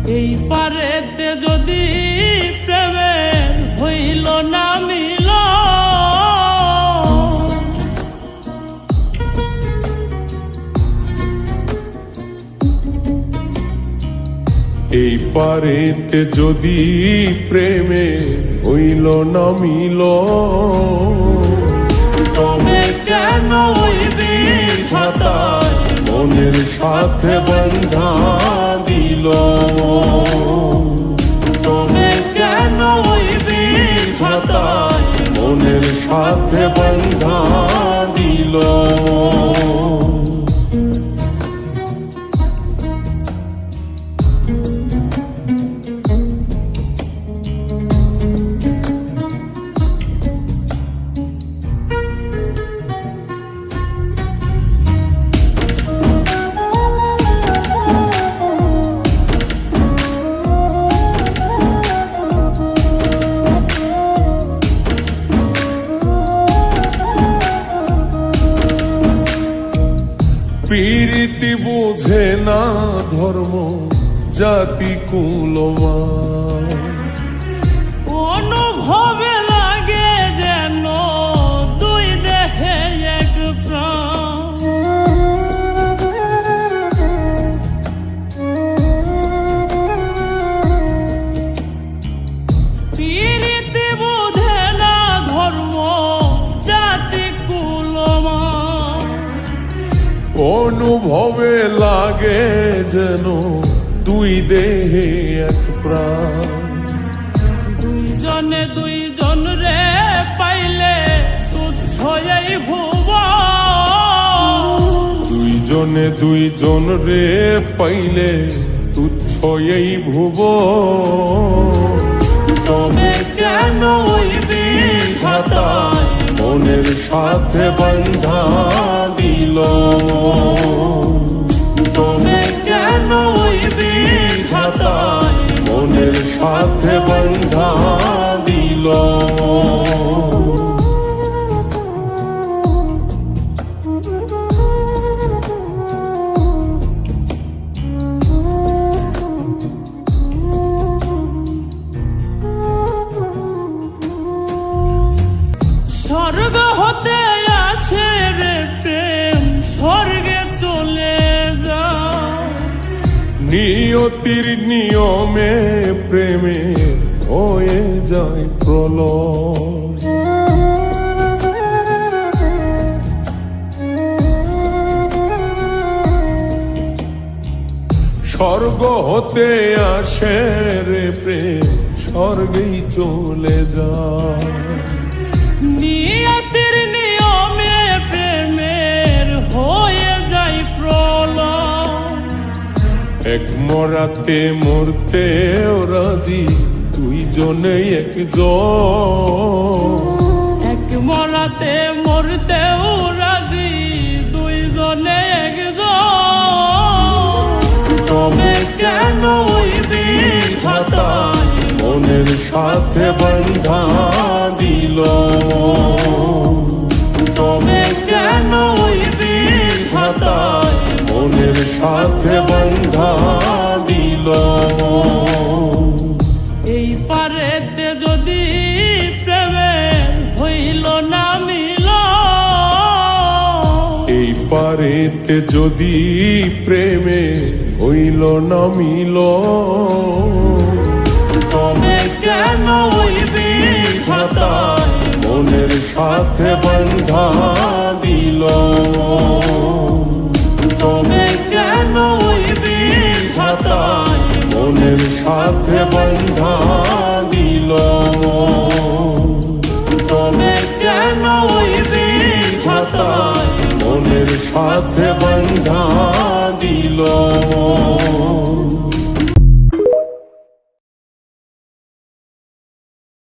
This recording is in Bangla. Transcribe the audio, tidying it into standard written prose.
এই পারেতে যদি প্রেমের হইল না মিল, এই পারেতে যদি প্রেমের হইল না মিল, তবে কেন ওই বিধাতায় মনের সাথে বন্ধা দিল। তবে কেন ওই বিধাতায় মনের সাথে বন্ধা দিল। প্রীতি বুঝে না ধর্ম জাতি কুলমান, অনুভবে লাগে যেন দুই দেহে এক প্রাণ। প্রীতি বুঝে না ধর্ম জাতি কুলমান, অনুভবে লাগে যেন দুই দেহে এক প্রাণ। দুইজনে দুইজন রে পাইলে তুচ্ছ এই ভুব, দুইজনে দুইজন রে পাইলে তুচ্ছ এই ভুব। তবে কেন ওই বিধাতায় মনের সাথে বন্ধা দিল। তবে কেন ওই বিধাতায় মনের সাথে বন্ধা দিল। স্বর্গ হতে আসে রে প্রেম, স্বর্গে চলে যায়। নিয়তির নিয়মে প্রেমে হয়ে যায় প্রলয়। স্বর্গ হতে আসে রে প্রেম, স্বর্গেই চলে যায়। নিয়তির নিয়মে প্রেমের হয়ে যায় প্রলয়। এক মরাতে মরতে রাজি দুইজনে একজন। এক মরাতে মরতেও রাজি দুইজনে একজন। তবে কেন ওই বিধাতায় মনের সাথে বন্ধা দিল। তবে কেন ওই বিধাতায় মনের সাথে বন্ধা দিল। এই পারেতে যদি প্রেমের হইল না মিল, এই পারেতে যদি প্রেমে হইল না মিল, তবে কেন ওই বিধাতায় মনের সাথে বন্ধা দিল। তবে কেন ওই বিধাতায় মনের সাথে বন্ধা দিল। তবে কেন ওই বিধাতায় মনের সাথে বন্ধা দিল।